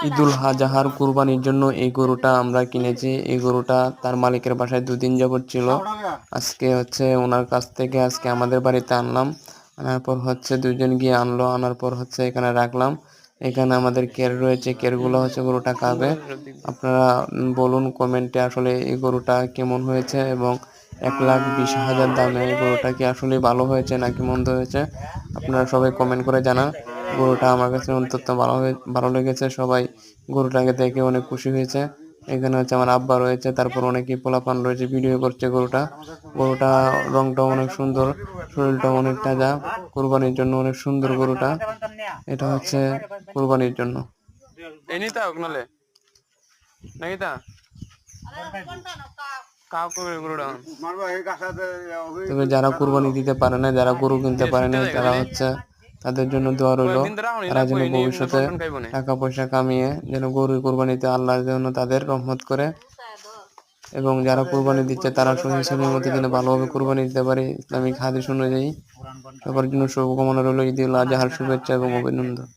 ঈদুল আজহার কুরবানির জন্য এই গরুটা আমরা কিনেছি। এই গরুটা তার মালিকের বাসায় 2 দিন যাবত ছিল। আজকে হচ্ছে ওনার কাছ থেকে আজকে আমাদের বাড়িতে আনলাম। আনার পর হচ্ছে 2 জন গিয়ে আনলো, আনার পর হচ্ছে এখানে রাখলাম। এখানে আমাদের কের রয়েছে, কেরগুলো হচ্ছে গরুটা খাবে। আপনারা বলুন কমেন্টে আসলে এই গরুটা কেমন হয়েছে, এবং 1,20,000 দামে এই গরুটা কি আসলে ভালো হয়েছে নাকি মন্দ হয়েছে, আপনারা সবাই কমেন্ট করে জানান। গরুটা আমার কাছে অত্যন্ত ভালো লেগেছে। সবাই গরুটাকে দেখে অনেক খুশি হয়েছে। এখানে হচ্ছে আমার আব্বা রয়েছে, তারপর অনেকেই পোলাপান রয়েছে, ভিডিও করছে গরুটা রংটা অনেক সুন্দর, শরীরটা অনেক তাজা, কুরবানির জন্য অনেক সুন্দর গরুটা। এটা হচ্ছে কুরবানির জন্য। এনিতা ওকনালে নাকিতা কাউ করে গরুটা। তবে যারা কুরবানি দিতে পারে না, যারা গরু কিনতে পারে না, তারা হচ্ছে তাদের জন্য দোয়া রইল। তারা যেন ভবিষ্যতে টাকা পয়সা কামিয়ে যেন গরু কুরবানিতে আল্লাহ যেন তাদের রহমত করে, এবং যারা কুরবানি দিচ্ছে তারা সহি সলামতে যেন ভালোভাবে কুরবানি দিতে পারে ইসলামিক হাদিস অনুযায়ী। সবার জন্য শুভকামনা রইল ঈদুল আজহার শুভেচ্ছা এবং অভিনন্দন।